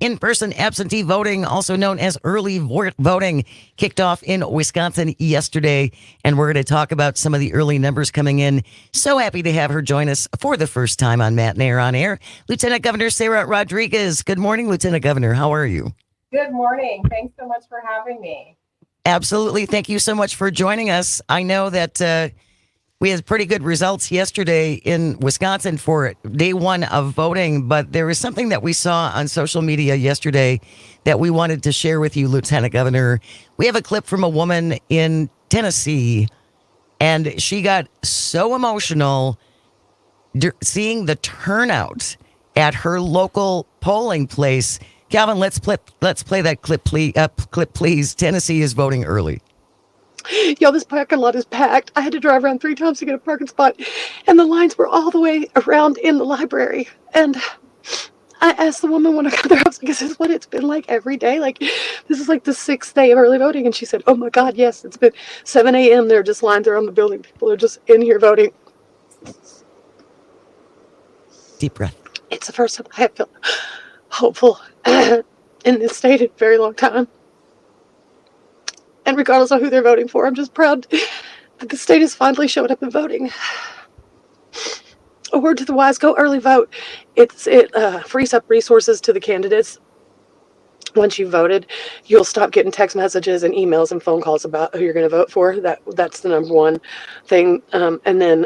In-person absentee voting, also known as early voting, kicked off in Wisconsin yesterday, and we're going to talk about some of the early numbers coming in. So happy to have her join us for the first time on Matenaer on Air. Lieutenant Governor Sara Rodriguez. Good morning, Lieutenant Governor. How are you? Good morning. Thanks so much for having me. Absolutely. Thank you so much for joining us. I know that we had pretty good results yesterday in Wisconsin for day one of voting, but there was something that we saw on social media yesterday that we wanted to share with you, Lieutenant Governor. We have a clip from a woman in Tennessee, and she got so emotional seeing the turnout at her local polling place. Calvin, let's play that clip, please. Tennessee is voting early. Yo, this parking lot is packed. I had to drive around 3 times to get a parking spot, and the lines were all the way around in the library. And I asked the woman when I got there, I was like, is this what it's been like every day? Like, this is like the 6th day of early voting. And she said, oh my God, yes, it's been 7 a.m. There are just lines around the building. People are just in here voting. Deep breath. It's the first time I have felt hopeful in this state in a very long time. And regardless of who they're voting for, I'm just proud that the state has finally showed up and voting. A word to the wise, go early vote. It frees up resources to the candidates. Once you've voted, you'll stop getting text messages and emails and phone calls about who you're going to vote for. That's the number one thing. And then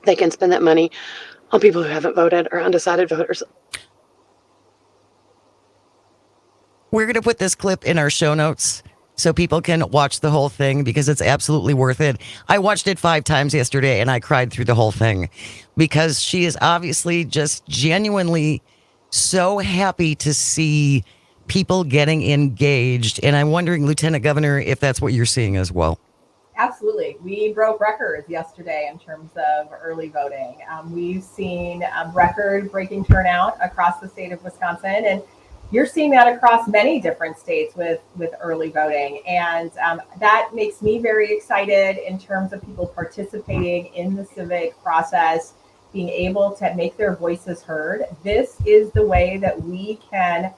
they can spend that money on people who haven't voted or undecided voters. We're going to put this clip in our show notes so people can watch the whole thing because it's absolutely worth it. I watched it 5 times yesterday and I cried through the whole thing because she is obviously just genuinely so happy to see people getting engaged. And I'm wondering, Lieutenant Governor, if that's what you're seeing as well. Absolutely. We broke records yesterday in terms of early voting. We've seen record-breaking turnout across the state of Wisconsin, and you're seeing that across many different states with early voting. And that makes me very excited in terms of people participating in the civic process, being able to make their voices heard. This is the way that we can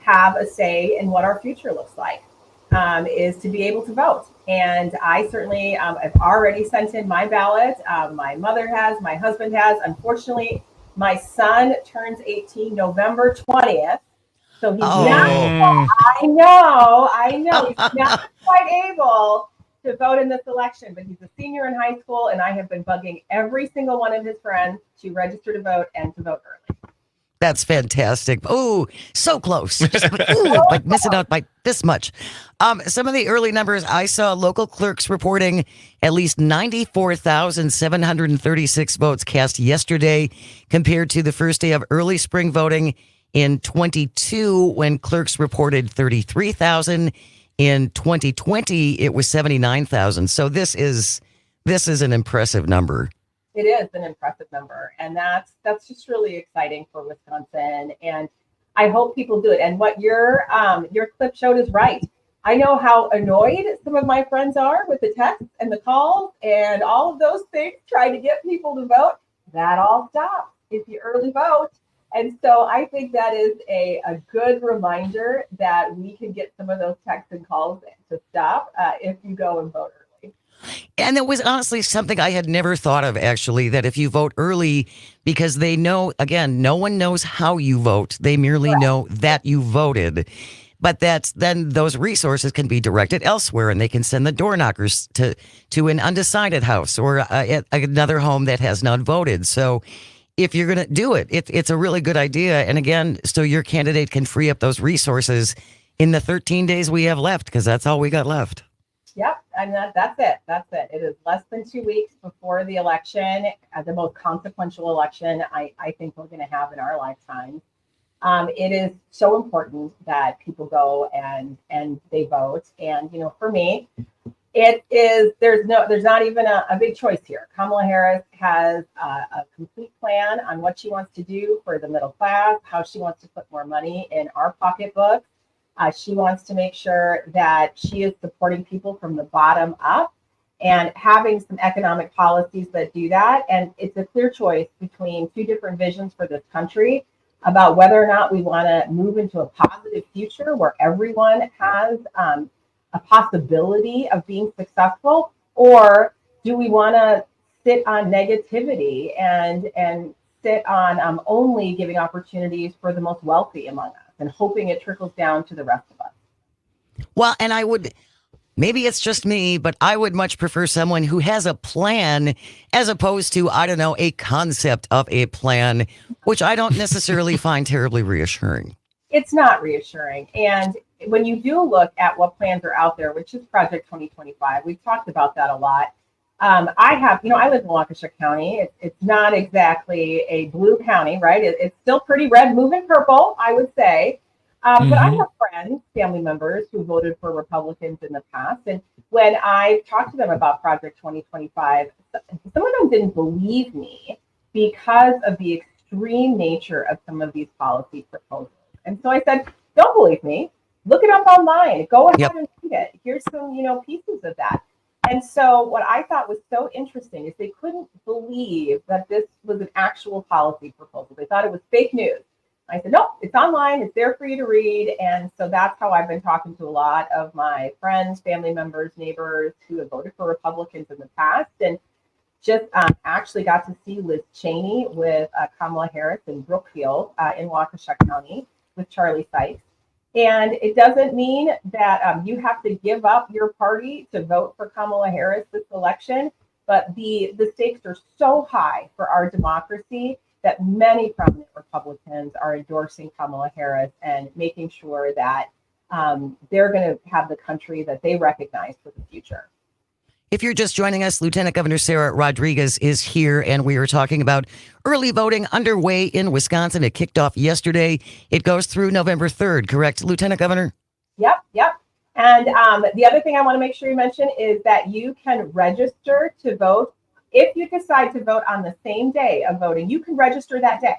have a say in what our future looks like, is to be able to vote. And I certainly have already sent in my ballot. My mother has, my husband has. Unfortunately, my son turns 18 November 20th. So he's not, I know, he's not quite able to vote in this election, but he's a senior in high school, and I have been bugging every single one of his friends to register to vote and to vote early. That's fantastic. Oh, so close. Like missing out by this much. Some of the early numbers I saw, local clerks reporting at least 94,736 votes cast yesterday compared to the first day of early spring voting in 22, when clerks reported 33,000. In 2020, it was 79,000. So this is an impressive number. It is an impressive number, and that's just really exciting for Wisconsin. And I hope people do it. And what your clip showed is right. I know how annoyed some of my friends are with the texts and the calls and all of those things trying to get people to vote. That all stops if you early vote. And so I think that is a good reminder that we can get some of those texts and calls to stop if you go and vote early. And it was honestly something I had never thought of, actually, that if you vote early, because they know, again, no one knows how you vote. They merely know that you voted. But then those resources can be directed elsewhere, and they can send the door knockers to an undecided house or another home that has not voted. So if you're going to do it, it's a really good idea. And again, so your candidate can free up those resources in the 13 days we have left, because that's all we got left. Yep, and that's it. That's it. It is less than 2 weeks before the election, the most consequential election I think we're going to have in our lifetime. It is so important that people go and they vote. And for me, it is there's not even a big choice here. Kamala Harris has a complete plan on what she wants to do for the middle class, how she wants to put more money in our pocketbook. She wants to make sure that she is supporting people from the bottom up and having some economic policies that do that. And it's a clear choice between two different visions for this country. about whether or not we want to move into a positive future where everyone has a possibility of being successful, or do we want to sit on negativity and sit on only giving opportunities for the most wealthy among us and hoping it trickles down to the rest of us? Well, and maybe it's just me, but I would much prefer someone who has a plan as opposed to, I don't know, a concept of a plan, which I don't necessarily find terribly reassuring. It's not reassuring. And when you do look at what plans are out there, which is Project 2025, we've talked about that a lot. I live in Waukesha County. It's not exactly a blue county, right? It's still pretty red, moving purple, I would say. But I have friends, family members who voted for Republicans in the past. And when I talked to them about Project 2025, some of them didn't believe me because of the extreme nature of some of these policy proposals. And so I said, don't believe me. Look it up online. Go ahead and read it. Here's some, pieces of that. And so what I thought was so interesting is they couldn't believe that this was an actual policy proposal. They thought it was fake news. I said, nope, it's online. It's there for you to read. And so that's how I've been talking to a lot of my friends, family members, neighbors who have voted for Republicans in the past. And just actually got to see Liz Cheney with Kamala Harris in Brookfield in Waukesha County with Charlie Sykes. And it doesn't mean that you have to give up your party to vote for Kamala Harris this election, but the stakes are so high for our democracy that many prominent Republicans are endorsing Kamala Harris and making sure that they're going to have the country that they recognize for the future. If you're just joining us, Lieutenant Governor Sara Rodriguez is here, and we are talking about early voting underway in Wisconsin. It kicked off yesterday. It goes through November 3rd, correct, Lieutenant Governor? Yep. And the other thing I want to make sure you mention is that you can register to vote. If you decide to vote on the same day of voting, you can register that day.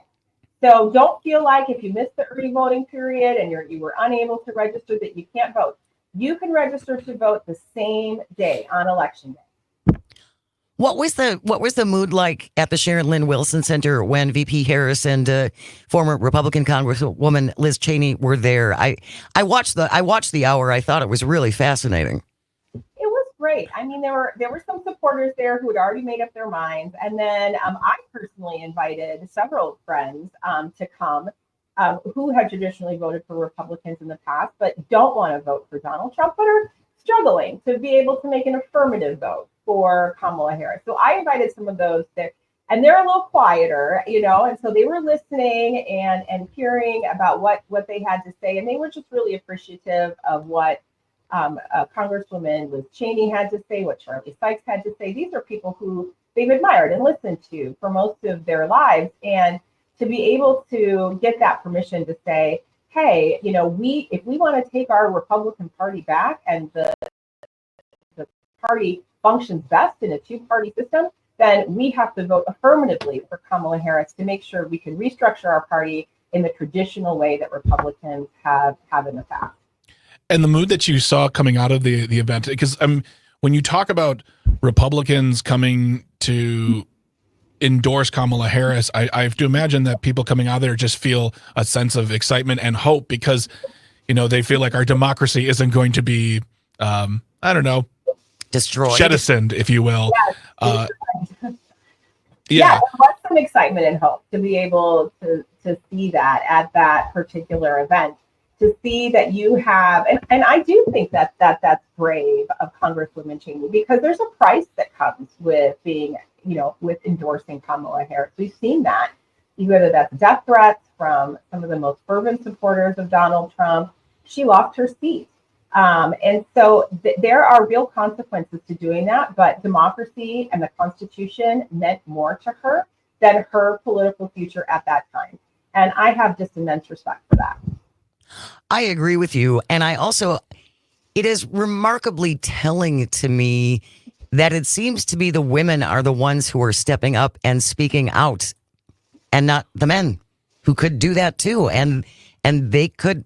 So don't feel like if you missed the early voting period and you were unable to register that you can't vote. You can register to vote the same day on election day. What was the mood like at the Sharon Lynn Wilson Center when VP Harris and former Republican Congresswoman Liz Cheney were there? I watched the hour. I thought it was really fascinating. It was great. I mean, there were some supporters there who had already made up their minds, and then I personally invited several friends to come. Who had traditionally voted for Republicans in the past, but don't want to vote for Donald Trump, but are struggling to be able to make an affirmative vote for Kamala Harris. So I invited some of those there, and they're a little quieter, and so they were listening and hearing about what they had to say, and they were just really appreciative of what Congresswoman Liz Cheney had to say, what Charlie Sykes had to say. These are people who they've admired and listened to for most of their lives, and to be able to get that permission to say, hey, if we want to take our Republican Party back and the party functions best in a two-party system, then we have to vote affirmatively for Kamala Harris to make sure we can restructure our party in the traditional way that Republicans have in the past. And the mood that you saw coming out of the event, because when you talk about Republicans coming to endorse Kamala Harris, I have to imagine that people coming out there just feel a sense of excitement and hope because, they feel like our democracy isn't going to be, destroyed, jettisoned, if you will. Yeah, there was some excitement and hope to be able to see that at that particular event, to see that you have, and I do think that's brave of Congresswoman Cheney, because there's a price that comes with being, with endorsing Kamala Harris. We've seen that, whether that's death threats from some of the most fervent supporters of Donald Trump. She lost her seat. And so there are real consequences to doing that, but democracy and the Constitution meant more to her than her political future at that time. And I have just immense respect for that. I agree with you. And it is remarkably telling to me that it seems to be the women are the ones who are stepping up and speaking out, and not the men who could do that too. And they could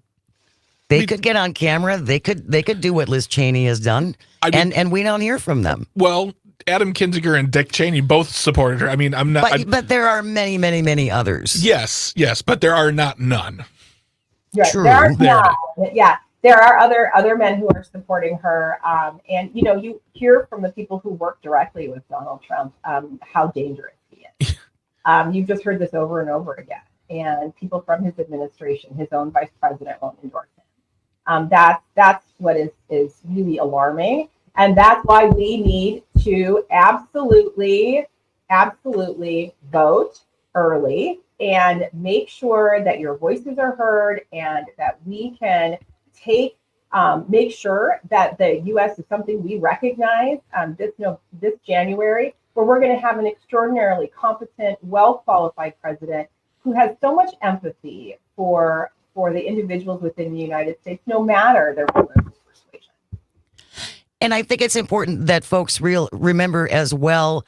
get on camera. They could do what Liz Cheney has done, and we don't hear from them. Well, Adam Kinzinger and Dick Cheney both supported her. I mean, I'm not. But there are many, many, many others. Yes, but there are not none. Right. True. There are There yeah, there are other men who are supporting her. And you hear from the people who work directly with Donald Trump how dangerous he is. You've just heard this over and over again. And people from his administration, his own vice president, won't endorse him. That's what is really alarming. And that's why we need to absolutely vote early and make sure that your voices are heard and that we can make sure that the U.S. is something we recognize this January, where we're going to have an extraordinarily competent, well-qualified president who has so much empathy for the individuals within the United States, no matter their political persuasion. And I think it's important that folks remember as well,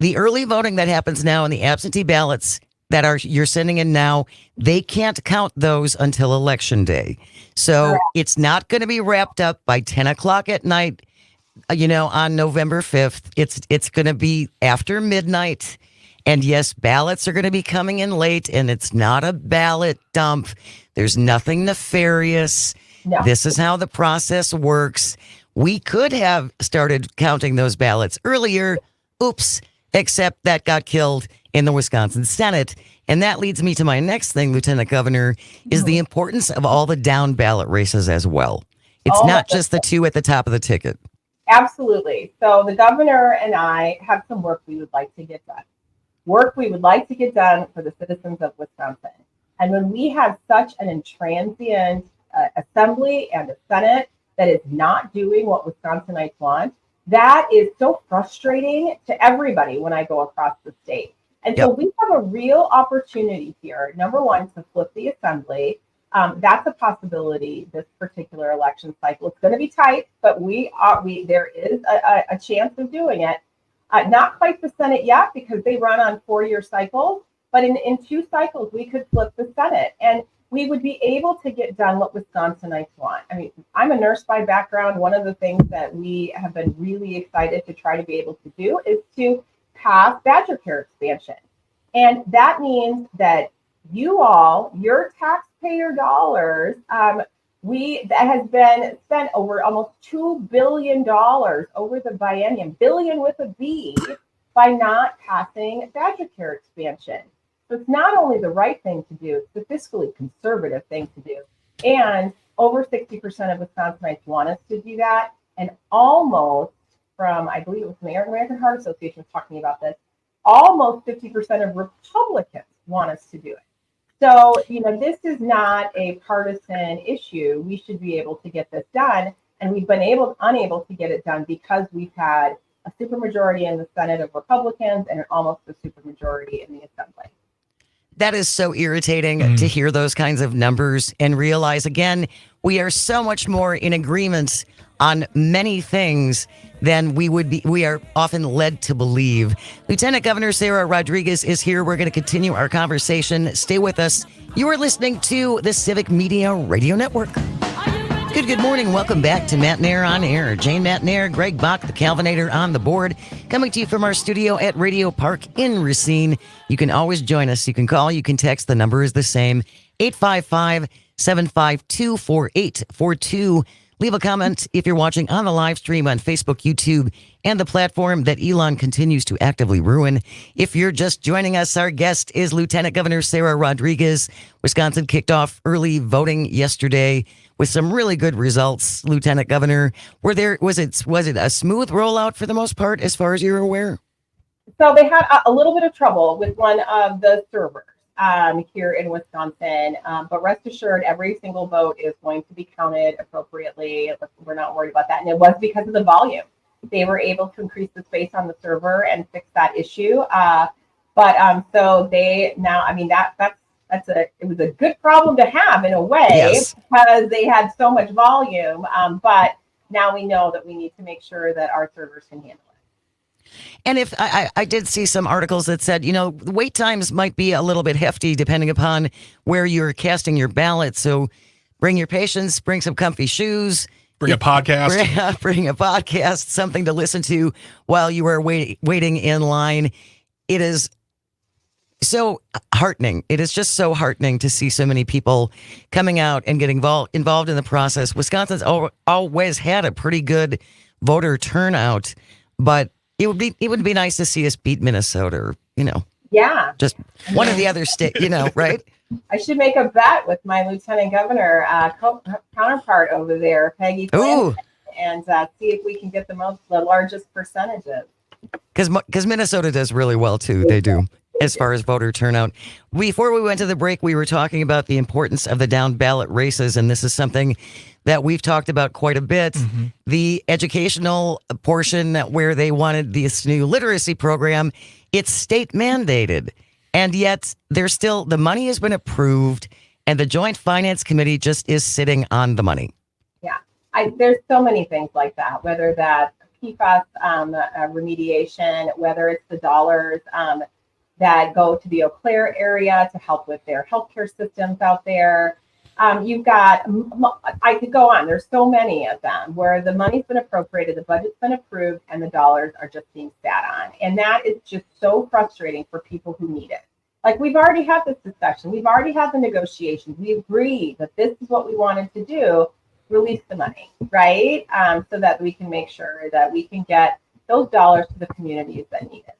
the early voting that happens now and the absentee ballots that you're sending in now, they can't count those until Election Day. So it's not going to be wrapped up by 10 o'clock at night, on November 5th. It's going to be after midnight. And yes, ballots are going to be coming in late, and it's not a ballot dump. There's nothing nefarious. No. This is how the process works. We could have started counting those ballots earlier. Oops, except that got killed in the Wisconsin Senate. And that leads me to my next thing, Lieutenant Governor, is the importance of all the down ballot races as well. It's not just the two at the top of the ticket. Absolutely. So the governor and I have some work we would like to get done. Work we would like to get done for the citizens of Wisconsin. And when we have such an intransient assembly and a Senate that is not doing what Wisconsinites want, that is so frustrating to everybody when I go across the state. And so we have a real opportunity here, number one, to flip the assembly. That's a possibility this particular election cycle. It's going to be tight, but there is a chance of doing it. Not quite the Senate yet because they run on 4-year cycles, but in 2 cycles, we could flip the Senate and we would be able to get done what Wisconsinites want. I mean, I'm a nurse by background. One of the things that we have been really excited to try to be able to do is to pass Badger Care expansion. And that means that your taxpayer dollars, that has been spent over almost $2 billion over the biennium, billion with a B, by not passing Badger Care expansion. So it's not only the right thing to do, it's the fiscally conservative thing to do. And over 60% of Wisconsinites want us to do that. And almost I believe it was the American Heart Association was talking about this, almost 50% of Republicans want us to do it. So, this is not a partisan issue. We should be able to get this done. And we've been unable to get it done because we've had a supermajority in the Senate of Republicans and almost a supermajority in the Assembly. That is so irritating to hear those kinds of numbers and realize, again, we are so much more in agreement on many things than we are often led to believe. Lieutenant Governor Sara Rodriguez is here. We're going to continue our conversation. Stay with us. You are listening to the Civic Media Radio Network. Good morning. Welcome back to Matenaer on Air. Jane Matenaer, Greg Bach, the Calvinator on the board. Coming to you from our studio at Radio Park in Racine. You can always join us. You can call, you can text. The number is the same, 855-752-4842. Leave a comment if you're watching on the live stream on Facebook, YouTube, and the platform that Elon continues to actively ruin. If you're just joining us, our guest is Lieutenant Governor Sara Rodriguez. Wisconsin kicked off early voting yesterday with some really good results. Lieutenant Governor, was it a smooth rollout for the most part, as far as you're aware? So they had a little bit of trouble with one of the servers here in Wisconsin, but rest assured, every single vote is going to be counted appropriately. We're not worried about that, and it was because of the volume. They were able to increase the space on the server and fix that issue. So they now, I mean, it was a good problem to have in a way, yes, because they had so much volume. But now we know that we need to make sure that our servers can handle it. And if I did see some articles that said, the wait times might be a little bit hefty depending upon where you're casting your ballot. So bring your patience, bring some comfy shoes, Bring a podcast. Bring a podcast, something to listen to while you are waiting in line. It is so heartening. It is just so heartening to see so many people coming out and getting involved in the process. Wisconsin's always had a pretty good voter turnout, but it would be nice to see us beat Minnesota, or, Yeah. just one of the other states, right? I should make a bet with my Lieutenant Governor counterpart over there, Peggy Flynn, and see if we can get the largest percentages. Because Minnesota does really well, too. They do, as far as voter turnout. Before we went to the break, we were talking about the importance of the down-ballot races, and this is something that we've talked about quite a bit. Mm-hmm. The educational portion where they wanted this new literacy program, it's state mandated. And yet the money has been approved and the Joint Finance Committee just is sitting on the money. Yeah, there's so many things like that, whether that's PFAS remediation, whether it's the dollars that go to the Eau Claire area to help with their healthcare systems out there. You've got, I could go on, there's so many of them where the money's been appropriated, the budget's been approved, and the dollars are just being sat on. And that is just so frustrating for people who need it. Like, we've already had this discussion, we've already had the negotiations, we agreed that this is what we wanted to do, release the money, right? So that we can make sure that we can get those dollars to the communities that need it.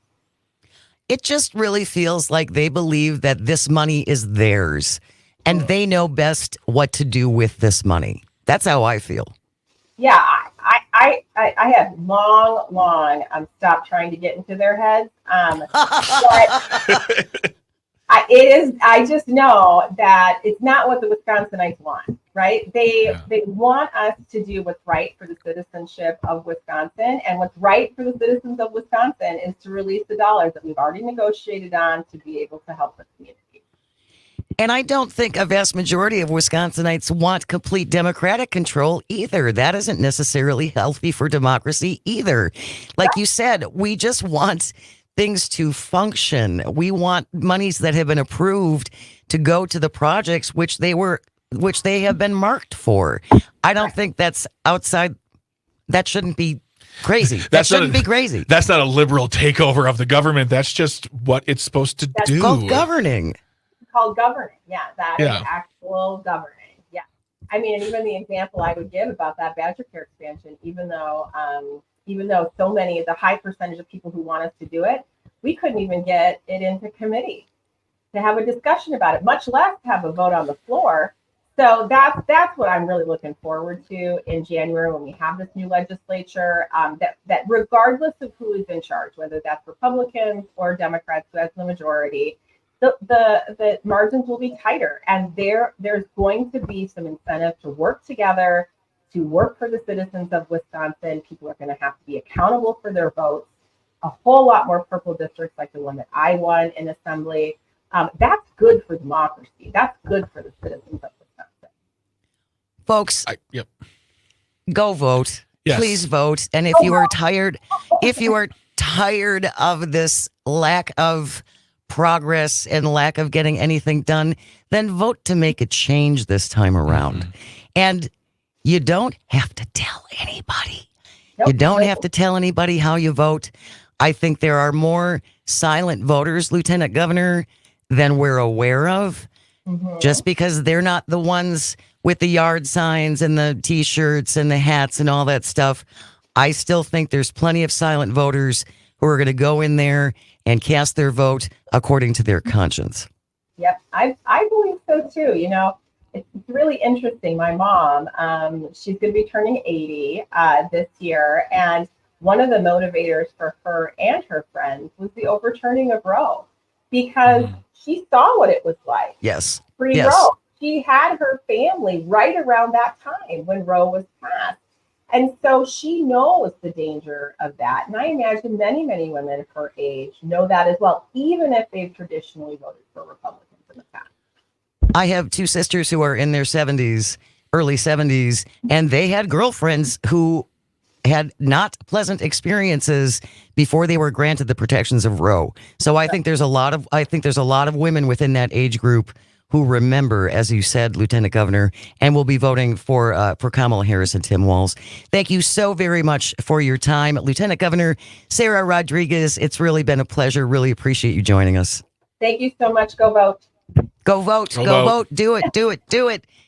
It just really feels like they believe that this money is theirs. And they know best what to do with this money. That's how I feel. Yeah, I have long stopped trying to get into their heads. But I just know that it's not what the Wisconsinites want, right? They want us to do what's right for the citizenship of Wisconsin, and what's right for the citizens of Wisconsin is to release the dollars that we've already negotiated on to be able to help the community. And I don't think a vast majority of Wisconsinites want complete Democratic control either. That isn't necessarily healthy for democracy either. Like you said, we just want things to function. We want monies that have been approved to go to the projects which they have been marked for. I don't think that's outside. That shouldn't be crazy. That shouldn't be crazy. That's not a liberal takeover of the government. That's just what it's supposed to do. That's called governing. Called governing. Yeah, that is actual governing. Yeah. I mean, and even the example I would give about that Badger Care expansion, even though so many, the high percentage of people who want us to do it, we couldn't even get it into committee to have a discussion about it, much less have a vote on the floor. So that's what I'm really looking forward to in January when we have this new legislature, that regardless of who is in charge, whether that's Republicans or Democrats who has the majority, the margins will be tighter, and there's going to be some incentive to work together, to work for the citizens of Wisconsin. People are going to have to be accountable for their votes. A whole lot more purple districts like the one that I won in Assembly. That's good for democracy. That's good for the citizens of Wisconsin. Folks, go vote. Yes. Please vote. And if you are tired of this lack of progress and lack of getting anything done, then vote to make a change this time around. Mm-hmm. And you don't have to tell anybody. Nope. You don't have to tell anybody how you vote. I think there are more silent voters, Lieutenant Governor, than we're aware of. Mm-hmm. Just because they're not the ones with the yard signs and the T-shirts and the hats and all that stuff. I still think there's plenty of silent voters who are going to go in there and cast their vote according to their conscience. Yep, I believe so too. You know, it's really interesting. My mom, she's going to be turning 80 this year, and one of the motivators for her and her friends was the overturning of Roe, because she saw what it was like. Yes. Pre-Roe. She had her family right around that time when Roe was passed. And so she knows the danger of that. And I imagine many, many women her age know that as well, even if they've traditionally voted for Republicans in the past. I have two sisters who are in their 70s, early 70s, and they had girlfriends who had not pleasant experiences before they were granted the protections of Roe. So I think there's a lot of women within that age group who remember, as you said, Lieutenant Governor, and will be voting for Kamala Harris and Tim Walz. Thank you so very much for your time. Lieutenant Governor Sara Rodriguez, it's really been a pleasure. Really appreciate you joining us. Thank you so much. Go vote. Go vote. Go Go vote. vote. Do it. Do it. Do it.